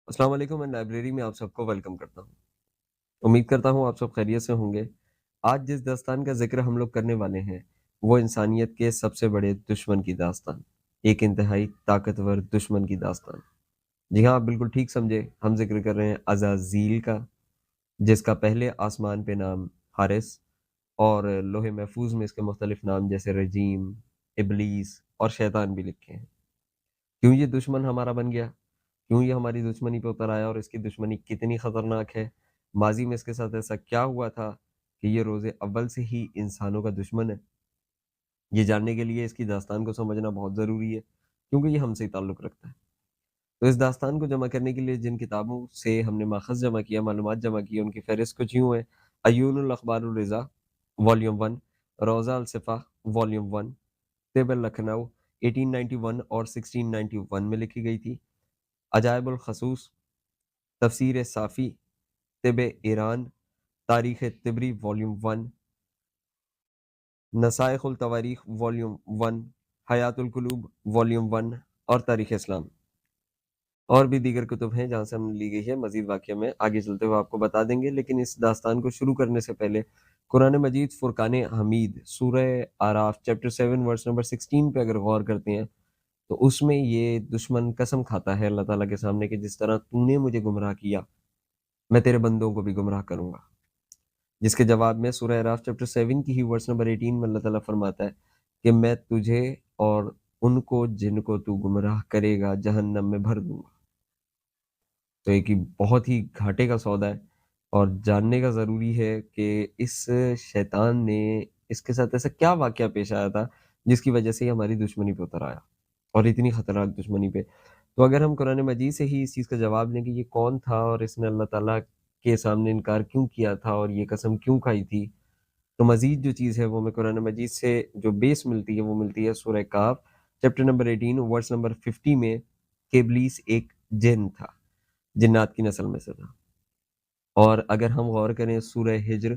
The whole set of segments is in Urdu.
السلام علیکم، میں لائبریری میں آپ سب کو ویلکم کرتا ہوں۔ امید کرتا ہوں آپ سب خیریت سے ہوں گے۔ آج جس داستان کا ذکر ہم لوگ کرنے والے ہیں وہ انسانیت کے سب سے بڑے دشمن کی داستان، ایک انتہائی طاقتور دشمن کی داستان۔ جی ہاں، آپ بالکل ٹھیک سمجھے، ہم ذکر کر رہے ہیں عزازیل کا، جس کا پہلے آسمان پہ نام حارس اور لوح محفوظ میں اس کے مختلف نام جیسے رجیم، ابلیس اور شیطان بھی لکھے ہیں۔ کیوں یہ دشمن ہمارا بن گیا؟ کیوں یہ ہماری دشمنی پہ اتر آیا اور اس کی دشمنی کتنی خطرناک ہے؟ ماضی میں اس کے ساتھ ایسا کیا ہوا تھا کہ یہ روز اول سے ہی انسانوں کا دشمن ہے؟ یہ جاننے کے لیے اس کی داستان کو سمجھنا بہت ضروری ہے، کیونکہ یہ ہم سے ہی تعلق رکھتا ہے۔ تو اس داستان کو جمع کرنے کے لیے جن کتابوں سے ہم نے ماخذ جمع کیا، معلومات جمع کی، ان کی فہرست کچھ یوں ہے: عیون الاخبار الرضا والیوم 1، روضہ الصفا والیوم 1، طب لکھنؤ 1891 اور 1691 میں لکھی گئی تھی، عجائب الخصوص، تفسیر صافی، طب ایران، تاریخ طبری والیوم 1، نسائخ التواریخ والیوم 1، حیات القلوب والیوم 1 اور تاریخ اسلام۔ اور بھی دیگر کتب ہیں جہاں سے ہم لی گئی ہے، مزید واقعہ میں آگے چلتے ہوئے آپ کو بتا دیں گے، لیکن اس داستان کو شروع کرنے سے پہلے قرآن مجید فرقان حمید سورہ آراف چیپٹر 7 ورس نمبر 16 پہ اگر غور کرتے ہیں تو اس میں یہ دشمن قسم کھاتا ہے اللہ تعالیٰ کے سامنے کہ جس طرح تو نے مجھے گمراہ کیا میں تیرے بندوں کو بھی گمراہ کروں گا، جس کے جواب میں سورہ اعراف چیپٹر 7 کی ہی ورس نمبر 18 میں اللہ تعالیٰ فرماتا ہے کہ میں تجھے اور ان کو جن کو تو گمراہ کرے گا جہنم میں بھر دوں گا۔ تو ایک ہی بہت ہی گھاٹے کا سودا ہے، اور جاننے کا ضروری ہے کہ اس شیطان نے اس کے ساتھ ایسا کیا واقعہ پیش آیا تھا جس کی وجہ سے یہ ہماری دشمنی پہ اتر آیا، اور اتنی خطرناک دشمنی پہ۔ تو اگر ہم قرآن مجید سے ہی اس چیز کا جواب دیں کہ یہ کون تھا اور اس نے اللہ تعالیٰ کے سامنے انکار کیوں کیا تھا اور یہ قسم کیوں کھائی تھی، تو مزید جو چیز ہے وہ ہمیں قرآن مجید سے جو بیس ملتی ہے وہ ملتی ہے سورہ کاف چیپٹر نمبر 18 ورس نمبر 50 میں، کہ ابلیس ایک جن تھا، جنات کی نسل میں سے تھا۔ اور اگر ہم غور کریں سورہ ہجر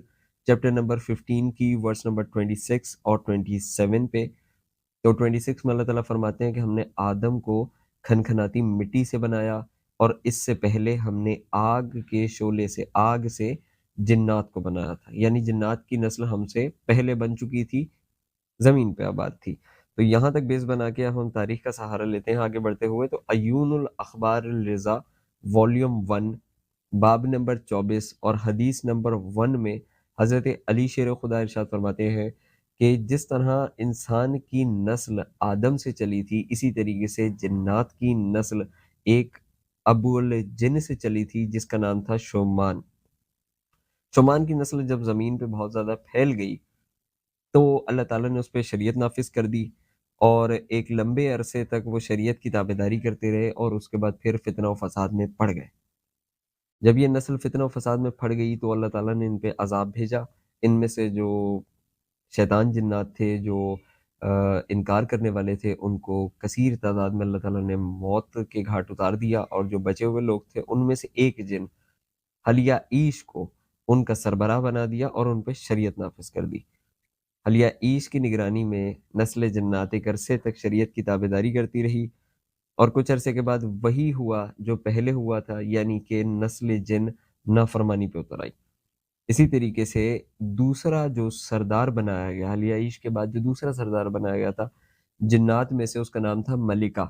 چیپٹر نمبر 15 کی ورس نمبر 26 اور 27 پہ، تو 26 میں اللہ تعالیٰ فرماتے ہیں کہ ہم نے آدم کو کھنکھناتی مٹی سے بنایا، اور اس سے پہلے ہم نے آگ کے شعلے سے، آگ سے جنات کو بنایا تھا، یعنی جنات کی نسل ہم سے پہلے بن چکی تھی، زمین پہ آباد تھی۔ تو یہاں تک بیس بنا کے اب ہم تاریخ کا سہارا لیتے ہیں آگے بڑھتے ہوئے۔ تو عیون الاخبار الرضا والیوم 1 باب نمبر 24 اور حدیث نمبر 1 میں حضرت علی شیر خدا ارشاد فرماتے ہیں کہ جس طرح انسان کی نسل آدم سے چلی تھی، اسی طریقے سے جنات کی نسل ایک ابو الجن سے چلی تھی جس کا نام تھا شومان۔ شومان کی نسل جب زمین پہ بہت زیادہ پھیل گئی تو اللہ تعالیٰ نے اس پہ شریعت نافذ کر دی، اور ایک لمبے عرصے تک وہ شریعت کی تابعداری کرتے رہے، اور اس کے بعد پھر فتنہ و فساد میں پڑ گئے۔ جب یہ نسل فتنہ و فساد میں پڑ گئی تو اللہ تعالیٰ نے ان پہ عذاب بھیجا۔ ان میں سے جو شیطان جنات تھے، جو انکار کرنے والے تھے، ان کو کثیر تعداد میں اللہ تعالیٰ نے موت کے گھاٹ اتار دیا، اور جو بچے ہوئے لوگ تھے ان میں سے ایک جن حلیہ عیش کو ان کا سربراہ بنا دیا اور ان پہ شریعت نافذ کر دی۔ حلیہ عیش کی نگرانی میں نسل جنات ایک عرصے تک شریعت کی تابعداری کرتی رہی، اور کچھ عرصے کے بعد وہی ہوا جو پہلے ہوا تھا، یعنی کہ نسل جن نافرمانی پہ اتر آئی۔ اسی طریقے سے دوسرا جو سردار بنایا گیا، حلیہ عیش کے بعد جو دوسرا سردار بنایا گیا تھا جنات میں سے، اس کا نام تھا ملکہ۔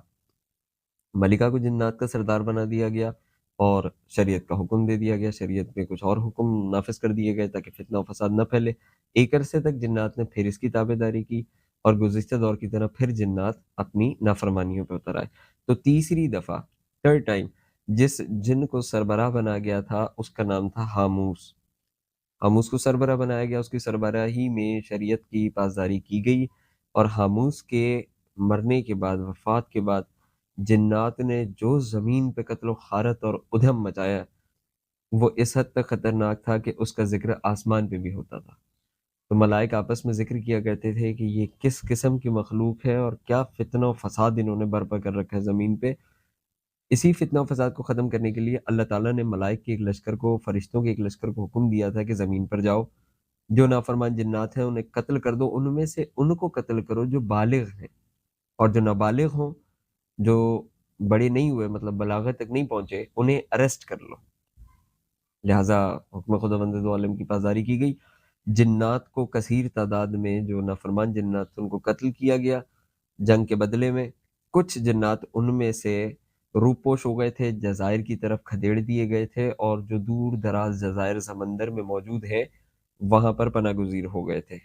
ملکہ کو جنات کا سردار بنا دیا گیا اور شریعت کا حکم دے دیا گیا، شریعت میں کچھ اور حکم نافذ کر دیے گئے تاکہ فتنہ و فساد نہ پھیلے۔ ایک عرصے تک جنات نے پھر اس کی تابع داری کی، اور گزشتہ دور کی طرح پھر جنات اپنی نافرمانیوں پہ اتر آئے۔ تو تیسری دفعہ، تھرڈ ٹائم، جس جن کو سربراہ بنا گیا تھا اس کا نام تھا ہاموس۔ ہاموس کو سربراہ بنایا گیا، اس کی سربراہی میں شریعت کی پاسداری کی گئی، اور ہاموس کے مرنے کے بعد، وفات کے بعد، جنات نے جو زمین پہ قتل و خارت اور ادھم مچایا وہ اس حد تک خطرناک تھا کہ اس کا ذکر آسمان پہ بھی ہوتا تھا۔ تو ملائک آپس میں ذکر کیا کرتے تھے کہ یہ کس قسم کی مخلوق ہے اور کیا فتنہ و فساد انہوں نے برپا کر رکھا ہے زمین پہ۔ اسی فتنہ و فساد کو ختم کرنے کے لیے اللہ تعالیٰ نے ملائک کے ایک لشکر کو، فرشتوں کے ایک لشکر کو حکم دیا تھا کہ زمین پر جاؤ، جو نافرمان جنات ہیں انہیں قتل کر دو، ان میں سے ان کو قتل کرو جو بالغ ہیں، اور جو نابالغ ہوں، جو بڑے نہیں ہوئے، مطلب بلاغت تک نہیں پہنچے، انہیں اریسٹ کر لو۔ لہٰذا حکم خداوند دو عالم کی پاسداری کی گئی، جنات کو کثیر تعداد میں، جو نافرمان جنات ان کو قتل کیا گیا جنگ کے بدلے میں۔ کچھ جنات ان میں سے روپوش ہو گئے تھے، جزائر کی طرف کھدیڑ دیے گئے تھے، اور جو دور دراز جزائر سمندر میں موجود ہے وہاں پر پناہ گزیر ہو گئے تھے۔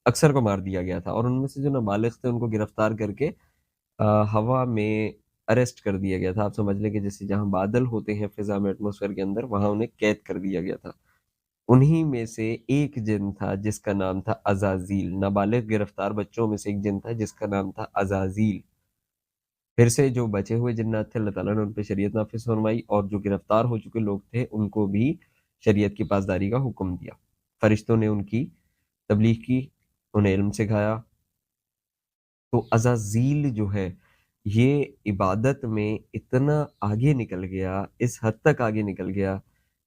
اکثر کو مار دیا گیا تھا، اور ان میں سے جو نابالغ تھے ان کو گرفتار کر کے ہوا میں اریسٹ کر دیا گیا تھا۔ آپ سمجھ لیں کہ جیسے جہاں بادل ہوتے ہیں فضا میں، ایٹماسفیئر کے اندر، وہاں انہیں قید کر دیا گیا تھا۔ انہی میں سے ایک جن تھا جس کا نام تھا عزازیل، نابالغ گرفتار بچوں میں سے ایک جن تھا جس کا نام تھا عزازیل۔ پھر سے جو بچے ہوئے جنات تھے اللہ تعالیٰ نے ان پہ شریعت نافذ فرمائی، اور جو گرفتار ہو چکے لوگ تھے ان کو بھی شریعت کی پاسداری کا حکم دیا۔ فرشتوں نے ان کی تبلیغ کی، انہیں علم سکھایا۔ تو عزازیل جو ہے یہ عبادت میں اتنا آگے نکل گیا، اس حد تک آگے نکل گیا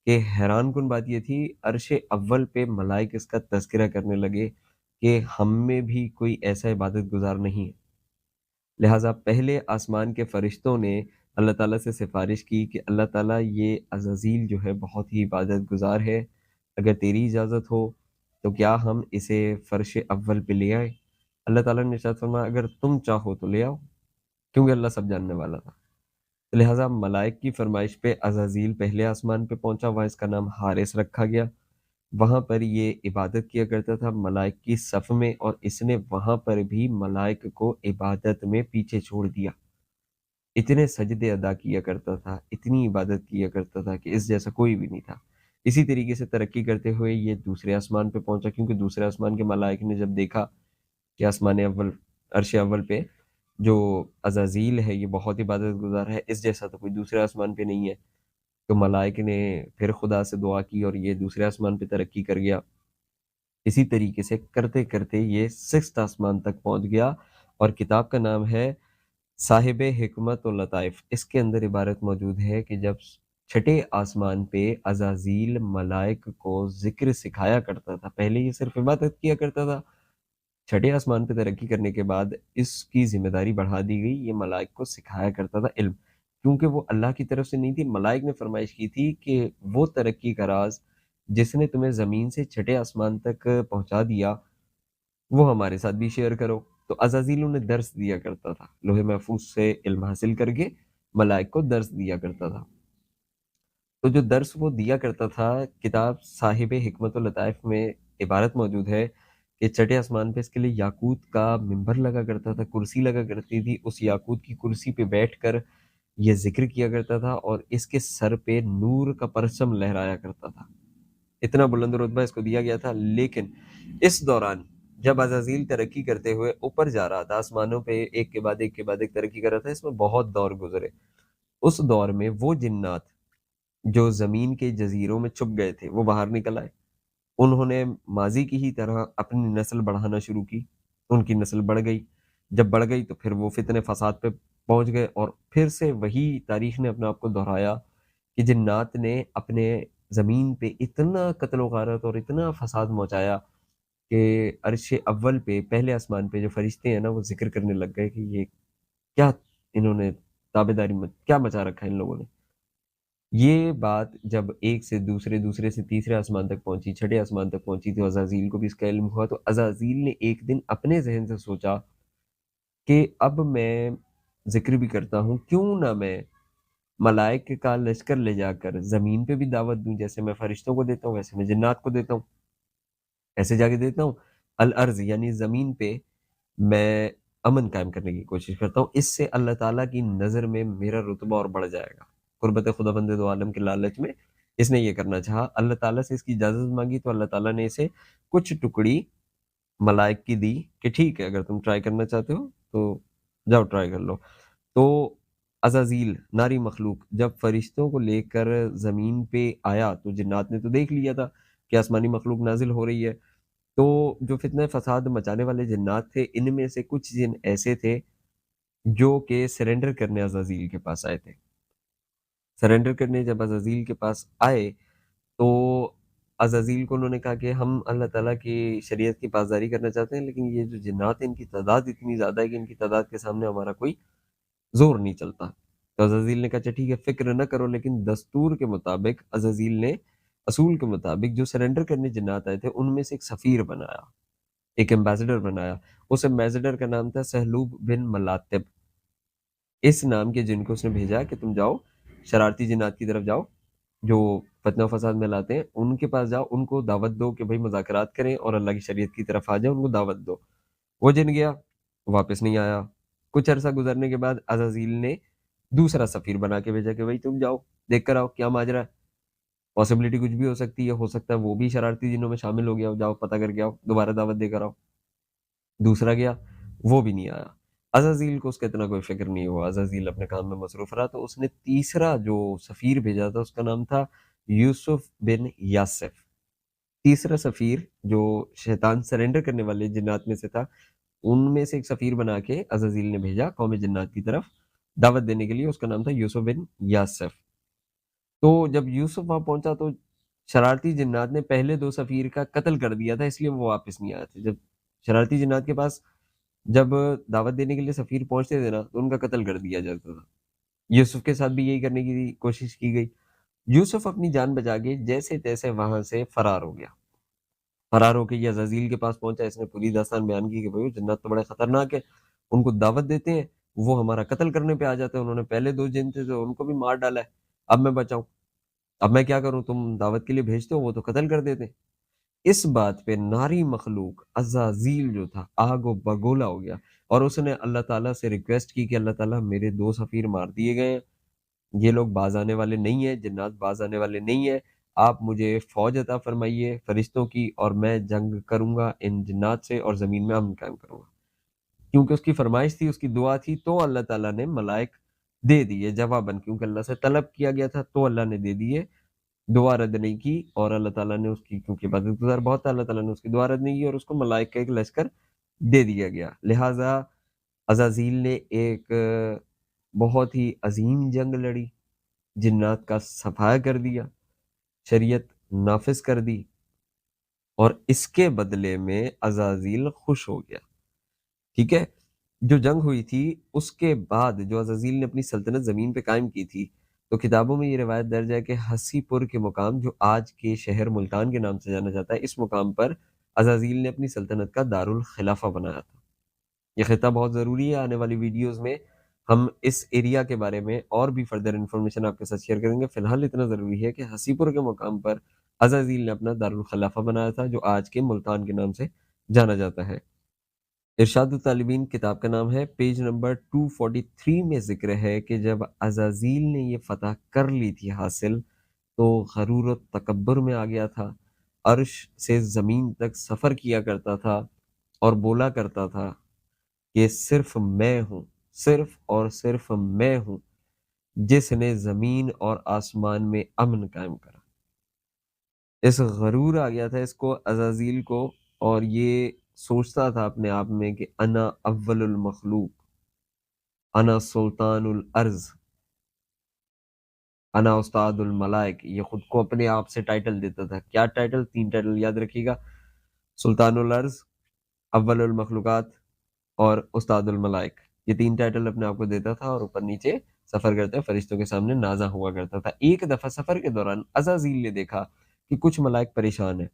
کہ حیران کن بات یہ تھی، عرش اول پہ ملائک اس کا تذکرہ کرنے لگے کہ ہم میں بھی کوئی ایسا عبادت گزار نہیں ہے۔ لہٰذا پہلے آسمان کے فرشتوں نے اللہ تعالیٰ سے سفارش کی کہ اللہ تعالیٰ یہ عزازیل جو ہے بہت ہی عبادت گزار ہے، اگر تیری اجازت ہو تو کیا ہم اسے فرش اول پہ لے آئیں؟ اللہ تعالیٰ نے ارشاد فرمایا اگر تم چاہو تو لے آؤ، کیونکہ اللہ سب جاننے والا تھا۔ لہٰذا ملائک کی فرمائش پہ عزازیل پہلے آسمان پہ پہنچا، وہاں اس کا نام حارث رکھا گیا۔ وہاں پر یہ عبادت کیا کرتا تھا ملائک کی صف میں، اور اس نے وہاں پر بھی ملائک کو عبادت میں پیچھے چھوڑ دیا۔ اتنے سجدے ادا کیا کرتا تھا، اتنی عبادت کیا کرتا تھا کہ اس جیسا کوئی بھی نہیں تھا۔ اسی طریقے سے ترقی کرتے ہوئے یہ دوسرے آسمان پہ پہنچا، کیونکہ دوسرے آسمان کے ملائک نے جب دیکھا کہ آسمان اول، عرش اول پہ جو عزازیل ہے یہ بہت عبادت گزار ہے، اس جیسا تو کوئی دوسرے آسمان پہ نہیں ہے، تو ملائک نے پھر خدا سے دعا کی اور یہ دوسرے آسمان پہ ترقی کر گیا۔ اسی طریقے سے کرتے کرتے یہ سکسٹ آسمان تک پہنچ گیا، اور کتاب کا نام ہے صاحب حکمت و لطائف۔ اس کے اندر عبارت موجود ہے کہ جب چھٹے آسمان پہ عزازیل ملائک کو ذکر سکھایا کرتا تھا، پہلے یہ صرف عبادت کیا کرتا تھا، چھٹے آسمان پہ ترقی کرنے کے بعد اس کی ذمہ داری بڑھا دی گئی، یہ ملائک کو سکھایا کرتا تھا علم، کیونکہ وہ اللہ کی طرف سے نہیں تھی، ملائک نے فرمائش کی تھی کہ وہ ترقی کا راز جس نے تمہیں زمین سے چھٹے آسمان تک پہنچا دیا وہ ہمارے ساتھ بھی شیئر کرو۔ تو عزازیل انہیں درس دیا کرتا تھا، لوح محفوظ سے علم حاصل کر کے ملائک کو درس دیا کرتا تھا۔ تو جو درس وہ دیا کرتا تھا، کتاب صاحب حکمت و لطائف میں عبارت موجود ہے کہ چھٹے آسمان پہ اس کے لیے یاقوت کا منبر لگا کرتا تھا، کرسی لگا کرتی تھی، اس یاقوت کی کرسی پہ بیٹھ کر یہ ذکر کیا کرتا تھا، اور اس کے سر پہ نور کا پرچم لہرایا کرتا تھا۔ اتنا بلند رتبہ اس کو دیا گیا تھا۔ لیکن اس دوران جب عزازیل ترقی کرتے ہوئے اوپر جا رہا تھا، آسمانوں پہ ایک کے بعد ایک کے بعد ایک ترقی کر رہا تھا، اس میں بہت دور گزرے۔ اس دور میں وہ جنات جو زمین کے جزیروں میں چھپ گئے تھے وہ باہر نکل آئے، انہوں نے ماضی کی ہی طرح اپنی نسل بڑھانا شروع کی، ان کی نسل بڑھ گئی، جب بڑھ گئی تو پھر وہ فتنے فساد پہ پہنچ گئے، اور پھر سے وہی تاریخ نے اپنے آپ کو دہرایا کہ جنات نے اپنے زمین پہ اتنا قتل و غارت اور اتنا فساد مچایا کہ عرش اول پہ پہلے آسمان پہ جو فرشتے ہیں نا وہ ذکر کرنے لگ گئے کہ یہ کیا انہوں نے تابعداری کیا مچا رکھا ہے ان لوگوں نے۔ یہ بات جب ایک سے دوسرے، دوسرے سے تیسرے آسمان تک پہنچی، چھٹے آسمان تک پہنچی، تو عزازیل کو بھی اس کا علم ہوا، تو عزازیل نے ایک دن اپنے ذہن سے سوچا کہ اب میں ذکر بھی کرتا ہوں، کیوں نہ میں ملائک کا لشکر لے جا کر زمین پہ بھی دعوت دوں، جیسے میں فرشتوں کو دیتا ہوں ویسے میں جنات کو دیتا ہوں، ایسے جا کے دیتا ہوں الارض یعنی زمین پہ میں امن قائم کرنے کی کوشش کرتا ہوں، اس سے اللہ تعالیٰ کی نظر میں میرا رتبہ اور بڑھ جائے گا۔ قربت خدا بند دو عالم کے لالچ میں اس نے یہ کرنا چاہا، اللہ تعالیٰ سے اس کی اجازت مانگی، تو اللہ تعالیٰ نے اسے کچھ ٹکڑی ملائک کی دی کہ ٹھیک ہے اگر تم ٹرائی کرنا چاہتے ہو تو جاؤ ٹرائی کر لو۔ تو عزازیل ناری مخلوق جب فرشتوں کو لے کر زمین پہ آیا تو جنات نے تو دیکھ لیا تھا کہ آسمانی مخلوق نازل ہو رہی ہے، تو جو فتنہ فساد مچانے والے جنات تھے ان میں سے کچھ جن ایسے تھے جو کہ سرنڈر کرنے عزازیل کے پاس آئے تھے۔ سرنڈر کرنے جب عزازیل کے پاس آئے تو عزازیل کو انہوں نے کہا کہ ہم اللہ تعالیٰ کی شریعت کی پاسداری کرنا چاہتے ہیں، لیکن یہ جو جنات ہیں ان کی تعداد اتنی زیادہ ہے کہ ان کی تعداد کے سامنے ہمارا کوئی زور نہیں چلتا۔ تو عزازیل نے کہا اچھا ٹھیک ہے فکر نہ کرو، لیکن دستور کے مطابق عزازیل نے اصول کے مطابق جو سرنڈر کرنے جنات آئے تھے ان میں سے ایک سفیر بنایا، ایک ایمبیسڈر بنایا. اس ایمبیسڈر کا نام تھا سہلوب بن ملاتب. اس نام کے جن کو اس نے بھیجا کہ تم جاؤ شرارتی جنات کی طرف جاؤ جو فتنہ و فساد میں لاتے ہیں، ان کے پاس جاؤ، ان کو دعوت دو کہ بھائی مذاکرات کریں اور اللہ کی شریعت کی طرف آ جائیں، ان کو دعوت دو. وہ جن گیا، واپس نہیں آیا. کچھ عرصہ گزرنے کے بعد عزازیل نے دوسرا سفیر بنا کے بھیجا کہ بھائی تم جاؤ دیکھ کر آؤ کیا ماجرا ہے، پاسبلٹی کچھ بھی ہو سکتی ہے، ہو سکتا ہے وہ بھی شرارتی جنوں میں شامل ہو گیا ہو، جاؤ پتہ کر کے آؤ، دوبارہ دعوت دے کر آؤ. دوسرا گیا، وہ بھی نہیں آیا. عزازیل کو اس کا اتنا کوئی فکر نہیں ہوا، عزازیل اپنے کام میں مصروف رہا. تو اس نے تیسرا جو سفیر بھیجا تھا اس کا نام تھا یوسف بن یاسف. تیسرا سفیر جو شیطان سرنڈر کرنے والے جنات میں سے تھا، ان میں سے ایک سفیر بنا کے عزازیل نے بھیجا قوم جنات کی طرف دعوت دینے کے لیے. اس کا نام تھا یوسف بن یاسف. تو جب یوسف وہاں پہنچا تو شرارتی جنات نے پہلے دو سفیر کا قتل کر دیا تھا، اس لیے وہ واپس نہیں آئے تھے. جب شرارتی جنات کے پاس جب دعوت دینے کے لیے سفیر پہنچتے تھے نا تو ان کا قتل کر دیا جاتا تھا. یوسف کے ساتھ بھی یہی کرنے کی کوشش کی گئی. یوسف اپنی جان بچا کے جیسے تیسے وہاں سے فرار ہو گیا. فرار ہو کے یہ عزازیل کے پاس پہنچا. اس نے پوری داستان بیان کی کہ بھائی جنات تو بڑے خطرناک ہیں، ان کو دعوت دیتے ہیں وہ ہمارا قتل کرنے پہ آ جاتے ہیں، انہوں نے پہلے دو جن تھے تو ان کو بھی مار ڈالا ہے، اب میں بچاؤں، اب میں کیا کروں، تم دعوت کے لیے بھیجتے ہو وہ تو قتل کر دیتے. اس بات پہ ناری مخلوق عزازیل جو تھا آگ و بگولا ہو گیا اور اس نے اللہ تعالیٰ سے ریکویسٹ کی کہ اللہ تعالیٰ میرے دو سفیر مار دیے گئے ہیں، یہ لوگ باز آنے والے نہیں ہیں، جنات باز آنے والے نہیں ہیں، آپ مجھے فوج عطا فرمائیے فرشتوں کی اور میں جنگ کروں گا ان جنات سے اور زمین میں امن قائم کروں گا. کیونکہ اس کی فرمائش تھی، اس کی دعا تھی، تو اللہ تعالیٰ نے ملائک دے دیے جواباً. کیونکہ اللہ سے طلب کیا گیا تھا تو اللہ نے دے دیے، دعا رد نہیں کی. اور اللہ تعالیٰ نے اس کی کیونکہ عبادت گزار بہت تھا، اللہ تعالیٰ نے اس کی دعا رد نہیں کی اور اس کو ملائک کا ایک لشکر دے دیا گیا. لہٰذا عزازیل نے ایک بہت ہی عظیم جنگ لڑی، جنات کا صفایا کر دیا، شریعت نافذ کر دی، اور اس کے بدلے میں عزازیل خوش ہو گیا. ٹھیک ہے، جو جنگ ہوئی تھی اس کے بعد جو عزازیل نے اپنی سلطنت زمین پہ قائم کی تھی، تو کتابوں میں یہ روایت درج ہے کہ حسی پور کے مقام جو آج کے شہر ملتان کے نام سے جانا جاتا ہے، اس مقام پر عزازیل نے اپنی سلطنت کا دارالخلافہ بنایا تھا. یہ خطہ بہت ضروری ہے، آنے والی ویڈیوز میں ہم اس ایریا کے بارے میں اور بھی فردر انفارمیشن آپ کے ساتھ شیئر کریں گے. فی الحال اتنا ضروری ہے کہ حسی پور کے مقام پر عزازیل نے اپنا دارالخلافہ بنایا تھا جو آج کے ملتان کے نام سے جانا جاتا ہے. ارشاد الطالبین کتاب کا نام ہے، پیج نمبر 243 میں ذکر ہے کہ جب عزازیل نے یہ فتح کر لی تھی حاصل تو غرور و تکبر میں آ گیا تھا، عرش سے زمین تک سفر کیا کرتا تھا اور بولا کرتا تھا کہ صرف میں ہوں، صرف اور صرف میں ہوں جس نے زمین اور آسمان میں امن قائم کرا. اس غرور آ گیا تھا اس کو عزازیل کو، اور یہ سوچتا تھا اپنے آپ میں کہ انا اول المخلوق، انا سلطان الارض، انا استاد الملائک. یہ خود کو اپنے آپ سے ٹائٹل دیتا تھا. کیا ٹائٹل؟ 3 ٹائٹل یاد رکھیے گا، سلطان الارض، اول المخلوقات اور استاد الملائک. یہ 3 ٹائٹل اپنے آپ کو دیتا تھا اور اوپر نیچے سفر کرتے فرشتوں کے سامنے نازا ہوا کرتا تھا. ایک دفعہ سفر کے دوران عزازیل نے دیکھا کہ کچھ ملائک پریشان ہیں،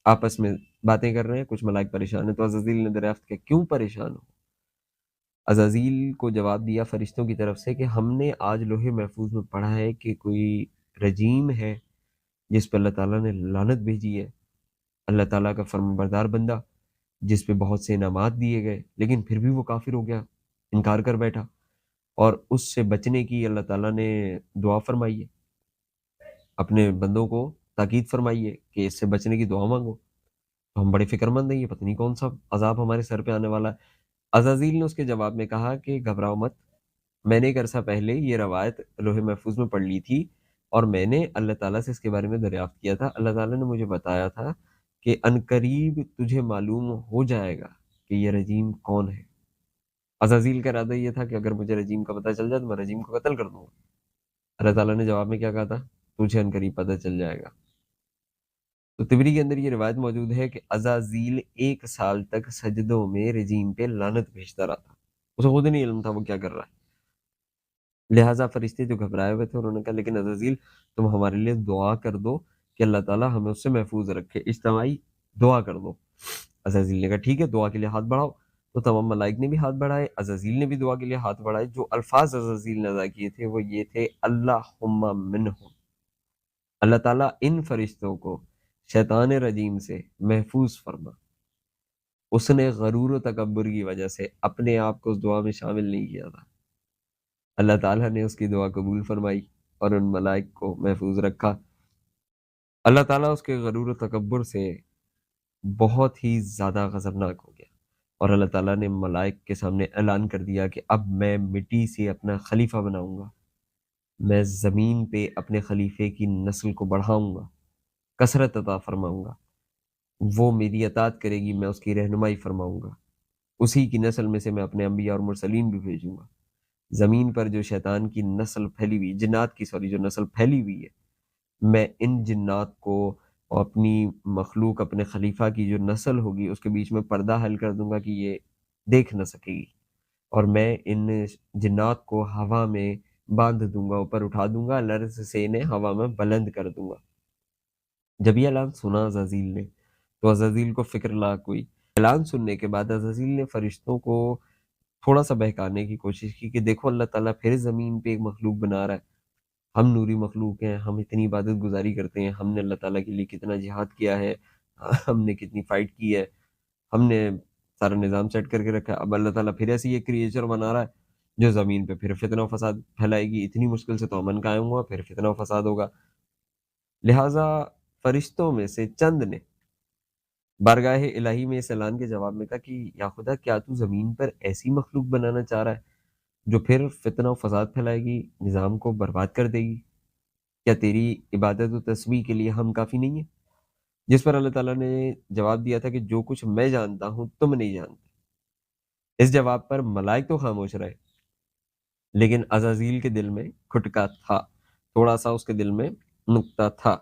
آپس میں باتیں کر رہے ہیں، کچھ ملائک پریشان ہیں. تو عزازیل نے دریافت کیا کیوں پریشان ہو؟ عزازیل کو جواب دیا فرشتوں کی طرف سے کہ ہم نے آج لوح محفوظ میں پڑھا ہے کہ کوئی رجیم ہے جس پہ اللہ تعالیٰ نے لعنت بھیجی ہے، اللہ تعالیٰ کا فرمان بردار بندہ جس پہ بہت سے انعامات دیے گئے، لیکن پھر بھی وہ کافر ہو گیا، انکار کر بیٹھا، اور اس سے بچنے کی اللہ تعالیٰ نے دعا فرمائی ہے، اپنے بندوں کو تاکید فرمائی ہے کہ اس سے بچنے کی دعا مانگو. تو ہم بڑے فکر مند ہیں، یہ پتہ نہیں کون سا عذاب ہمارے سر پہ آنے والا ہے. عزازیل نے اس کے جواب میں کہا کہ گھبراؤ مت، میں نے ایک عرصہ پہلے یہ روایت لوح محفوظ میں پڑھ لی تھی اور میں نے اللہ تعالیٰ سے اس کے بارے میں دریافت کیا تھا. اللہ تعالیٰ نے مجھے بتایا تھا کہ عنقریب تجھے معلوم ہو جائے گا کہ یہ رجیم کون ہے. عزازیل کا ارادہ یہ تھا کہ اگر مجھے رجیم کا پتہ چل جائے تو میں رجیم کو قتل کر دوں گا. اللہ تعالیٰ نے جواب میں کیا کہا تھا؟ تجھے عنقریب پتہ چل جائے گا. تو طبری کے اندر یہ روایت موجود ہے کہ عزازیل 1 سال تک سجدوں میں رجیم پہ لعنت بھیجتا رہا تھا، اسے خود نہیں علم تھا وہ کیا کر رہا ہے. لہٰذا فرشتے جو گھبرائے ہوئے تھے انہوں نے کہا لیکن عزازیل تم ہمارے لیے دعا کر دو کہ اللہ تعالیٰ ہمیں اس سے محفوظ رکھے، اجتماعی دعا کر دو۔ عزازیل نے کہا ٹھیک ہے، دعا کے لیے ہاتھ بڑھاؤ۔ تو تمام ملائک نے بھی ہاتھ بڑھائے، عزازیل نے بھی دعا کے لیے ہاتھ بڑھائے۔ جو الفاظ عزازیل نے ادا کیے تھے وہ یہ تھے، اللہم منہم، اللہ تعالیٰ ان فرشتوں کو شیطان رجیم سے محفوظ فرما۔ اس نے غرور و تکبر کی وجہ سے اپنے آپ کو اس دعا میں شامل نہیں کیا تھا، اللہ تعالیٰ نے اس کی دعا قبول فرمائی اور ان ملائک کو محفوظ رکھا۔ اللہ تعالیٰ اس کے غرور و تکبر سے بہت ہی زیادہ غضبناک ہو گیا، اور اللہ تعالیٰ نے ملائک کے سامنے اعلان کر دیا کہ اب میں مٹی سے اپنا خلیفہ بناؤں گا، میں زمین پہ اپنے خلیفے کی نسل کو بڑھاؤں گا، کثرت عطا فرماؤں گا، وہ میری اطاعت کرے گی، میں اس کی رہنمائی فرماؤں گا، اسی کی نسل میں سے میں اپنے انبیاء اور مرسلین بھی بھیجوں گا۔ زمین پر جو شیطان کی نسل پھیلی ہوئی، جنات کی جو نسل پھیلی ہوئی ہے، میں ان جنات کو اپنی مخلوق، اپنے خلیفہ کی جو نسل ہوگی اس کے بیچ میں پردہ حل کر دوں گا کہ یہ دیکھ نہ سکے گی، اور میں ان جنات کو ہوا میں باندھ دوں گا، اوپر اٹھا دوں گا، لرز سے انہیں ہوا میں بلند کر دوں گا۔ جب یہ اعلان سنا عزازیل نے تو عزازیل کو فکر لاحق ہوئی۔ اعلان سننے کے بعد عزازیل نے فرشتوں کو تھوڑا سا بہکانے کی کوشش کی کہ دیکھو اللہ تعالیٰ پھر زمین پہ ایک مخلوق بنا رہا ہے، ہم نوری مخلوق ہیں، ہم اتنی عبادت گزاری کرتے ہیں، ہم نے اللہ تعالیٰ کے لیے کتنا جہاد کیا ہے، ہم نے کتنی فائٹ کی ہے، ہم نے سارا نظام سیٹ کر کے رکھا ہے، اب اللہ تعالیٰ پھر ایسی ایک کریچر بنا رہا ہے جو زمین پہ پھر فتنہ و فساد پھیلائے گی، اتنی مشکل سے تو امن قائم ہوا، پھر فتنہ و فساد ہوگا۔ لہٰذا فرشتوں میں سے چند نے بارگاہ الہی میں اس اعلان کے جواب میں کہا کہ یا خدا، کیا تو زمین پر ایسی مخلوق بنانا چاہ رہا ہے جو پھر فتنہ و فساد پھیلائے گی، نظام کو برباد کر دے گی؟ کیا تیری عبادت و تسبیح کے لیے ہم کافی نہیں ہیں؟ جس پر اللہ تعالیٰ نے جواب دیا تھا کہ جو کچھ میں جانتا ہوں تم نہیں جانتے۔ اس جواب پر ملائک تو خاموش رہے، لیکن عزازیل کے دل میں کھٹکا تھا، تھوڑا سا اس کے دل میں نکتہ تھا۔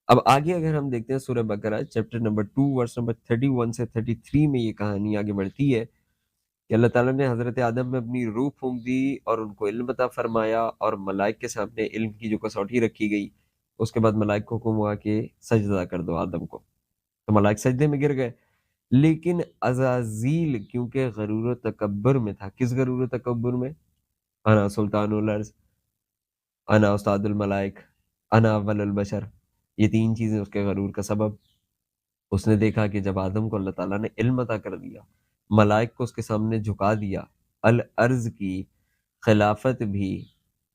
اب آگے اگر ہم دیکھتے ہیں سورہ بقرہ چیپٹر نمبر 2 ورس نمبر 31 سے 33 میں یہ کہانی آگے بڑھتی ہے کہ اللہ تعالیٰ نے حضرت آدم میں اپنی روح پھونک دی اور ان کو علم عطا فرمایا، اور ملائک کے سامنے علم کی جو کسوٹی رکھی گئی، اس کے بعد ملائک کو حکم ہوا کہ سجدہ کر دو آدم کو، تو ملائک سجدے میں گر گئے۔ لیکن عزازیل کیونکہ غرور و تکبر میں تھا، کس غرور و تکبر میں؟ انا سلطان الارض، انا استاد الملائک، انا اول البشر، یہ تین چیزیں اس کے غرور کا سبب۔ اس نے دیکھا کہ جب آدم کو اللہ تعالیٰ نے علم عطا کر دیا، ملائک کو اس کے سامنے جھکا دیا، الارض کی خلافت بھی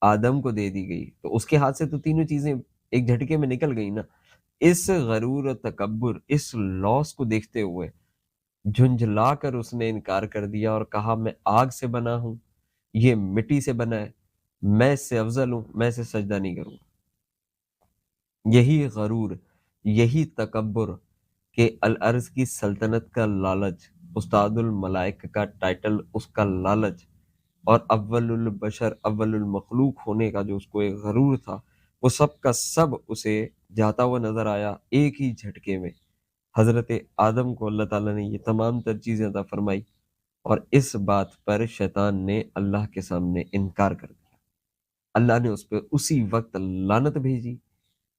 آدم کو دے دی گئی، تو اس کے ہاتھ سے تو تینوں چیزیں ایک جھٹکے میں نکل گئی نا۔ اس غرور و تکبر، اس لاس کو دیکھتے ہوئے جھنجھلا کر اس نے انکار کر دیا اور کہا میں آگ سے بنا ہوں، یہ مٹی سے بنا ہے، میں اس سے افضل ہوں، میں اسے سجدہ نہیں کروں گا۔ یہی غرور، یہی تکبر کہ الارض کی سلطنت کا لالچ، استاد الملائک کا ٹائٹل اس کا لالچ، اور اول البشر، اول المخلوق ہونے کا جو اس کو ایک غرور تھا، وہ سب کا سب اسے جاتا ہوا نظر آیا ایک ہی جھٹکے میں۔ حضرت آدم کو اللہ تعالیٰ نے یہ تمام تر چیزیں عطا فرمائی، اور اس بات پر شیطان نے اللہ کے سامنے انکار کر دیا۔ اللہ نے اس پہ اسی وقت لعنت بھیجی۔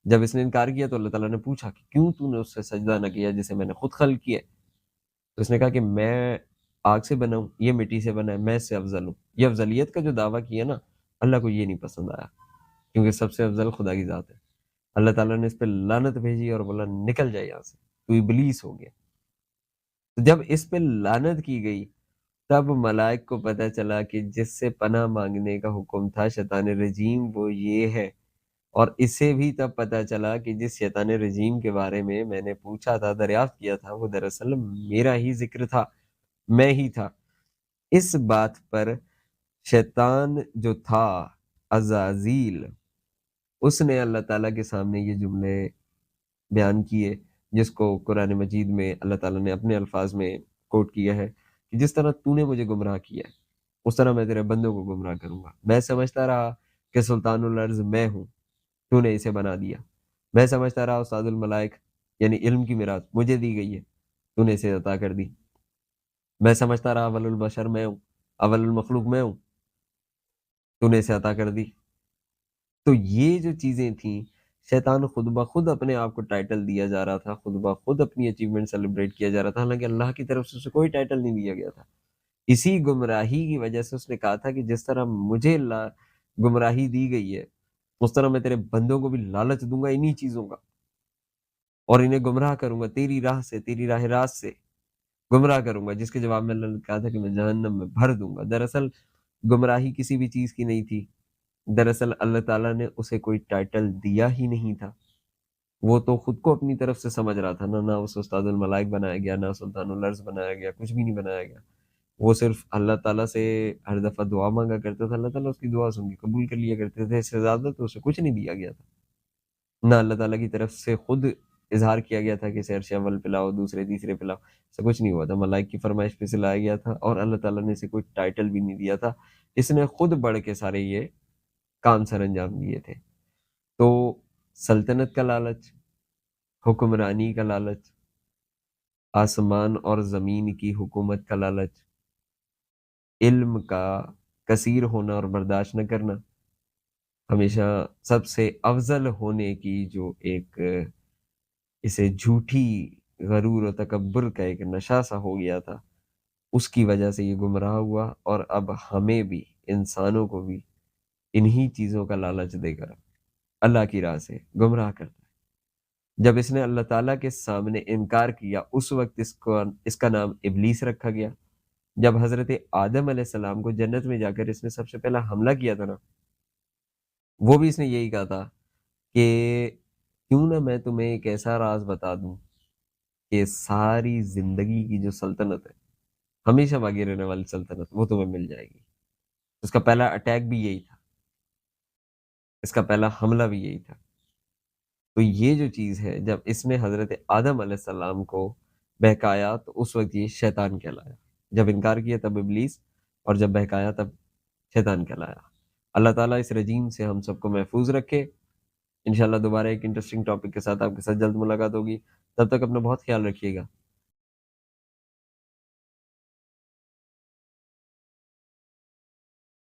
جب اس نے انکار کیا تو اللہ تعالیٰ نے پوچھا کہ کیوں تو نے اس سے سجدہ نہ کیا جسے میں نے خود خلق کیا ہے؟ تو اس نے کہا کہ میں آگ سے بنا ہوں، یہ مٹی سے بنا ہے، میں اس سے افضل ہوں۔ یہ افضلیت کا جو دعویٰ کیا نا، اللہ کو یہ نہیں پسند آیا، کیونکہ سب سے افضل خدا کی ذات ہے۔ اللہ تعالیٰ نے اس پہ لعنت بھیجی اور بولا نکل جائے یہاں سے، تو ابلیس ہو گیا۔ تو جب اس پہ لعنت کی گئی تب ملائک کو پتہ چلا کہ جس سے پناہ مانگنے کا حکم تھا شیطان رجیم، وہ یہ ہے، اور اسے بھی تب پتہ چلا کہ جس شیطان رجیم کے بارے میں میں نے پوچھا تھا، دریافت کیا تھا، وہ دراصل میرا ہی ذکر تھا، میں ہی تھا۔ اس بات پر شیطان جو تھا عزازیل، اس نے اللہ تعالیٰ کے سامنے یہ جملے بیان کیے جس کو قرآن مجید میں اللہ تعالیٰ نے اپنے الفاظ میں کوٹ کیا ہے کہ جس طرح تو نے مجھے گمراہ کیا ہے اس طرح میں تیرے بندوں کو گمراہ کروں گا۔ میں سمجھتا رہا کہ سلطان الارض میں ہوں، تو نے اسے بنا دیا۔ میں سمجھتا رہا استاد الملائک یعنی علم کی میراث مجھے دی گئی ہے، تو نے اسے عطا کر دی۔ میں سمجھتا رہا اول البشر میں ہوں، اول المخلوق میں ہوں، تو نے اسے عطا کر دی۔ تو یہ جو چیزیں تھیں، شیطان خود بخود اپنے آپ کو ٹائٹل دیا جا رہا تھا، خود بخود اپنی اچیومنٹ سیلیبریٹ کیا جا رہا تھا، حالانکہ اللہ کی طرف سے اسے کوئی ٹائٹل نہیں دیا گیا تھا۔ اسی گمراہی کی وجہ سے اس نے کہا تھا کہ جس طرح مجھے گمراہی دی گئی ہے، اس طرح میں تیرے بندوں کو بھی لالچ دوں گا انہی چیزوں کا، اور انہیں گمراہ کروں گا تیری راہ سے، تیری راہ راست سے گمراہ کروں گا، جس کے جواب میں اللہ نے کہا تھا کہ میں جہنم میں بھر دوں گا۔ دراصل گمراہی کسی بھی چیز کی نہیں تھی، دراصل اللہ تعالیٰ نے اسے کوئی ٹائٹل دیا ہی نہیں تھا، وہ تو خود کو اپنی طرف سے سمجھ رہا تھا نہ اسے استاد الملائک بنایا گیا، نہ سلطان الارض بنایا گیا، کچھ بھی نہیں بنایا گیا۔ وہ صرف اللہ تعالیٰ سے ہر دفعہ دعا مانگا کرتا تھا، اللہ تعالیٰ اس کی دعا سن کے قبول کر لیا کرتے تھے، اس سے زیادہ تو اسے کچھ نہیں دیا گیا تھا۔ نہ اللہ تعالیٰ کی طرف سے خود اظہار کیا گیا تھا کہ اسے عرش اول پلاؤ، دوسرے تیسرے پلاؤ، ایسا کچھ نہیں ہوا تھا۔ ملائک کی فرمائش پہ سے لایا گیا تھا، اور اللہ تعالیٰ نے اسے کوئی ٹائٹل بھی نہیں دیا تھا، اس نے خود بڑھ کے سارے یہ کام سر انجام دیے تھے۔ تو سلطنت کا لالچ، حکمرانی کا لالچ، آسمان اور زمین کی حکومت کا لالچ، علم کا کثیر ہونا اور برداشت نہ کرنا، ہمیشہ سب سے افضل ہونے کی جو ایک اسے جھوٹی غرور و تکبر کا ایک نشہ سا ہو گیا تھا، اس کی وجہ سے یہ گمراہ ہوا، اور اب ہمیں بھی، انسانوں کو بھی انہی چیزوں کا لالچ دے کر اللہ کی راہ سے گمراہ کرتا ہے۔ جب اس نے اللہ تعالیٰ کے سامنے انکار کیا، اس وقت اس کا نام ابلیس رکھا گیا۔ جب حضرت آدم علیہ السلام کو جنت میں جا کر اس نے سب سے پہلا حملہ کیا تھا نا، وہ بھی اس نے یہی کہا تھا کہ کیوں نہ میں تمہیں ایک ایسا راز بتا دوں کہ ساری زندگی کی جو سلطنت ہے، ہمیشہ باقی رہنے والی سلطنت، وہ تمہیں مل جائے گی۔ اس کا پہلا اٹیک بھی یہی تھا، اس کا پہلا حملہ بھی یہی تھا۔ تو یہ جو چیز ہے، جب اس نے حضرت آدم علیہ السلام کو بہکایا تو اس وقت یہ شیطان کہلایا، جب انکار کیا تب ابلیس، اور جب بہکایا تب شیطان کہلایا۔ اللہ تعالیٰ اس رجیم سے ہم سب کو محفوظ رکھے۔ انشاءاللہ دوبارہ ایک انٹرسٹنگ ٹاپک کے ساتھ آپ کے ساتھ جلد ملاقات ہوگی، تب تک اپنا بہت خیال رکھیے گا۔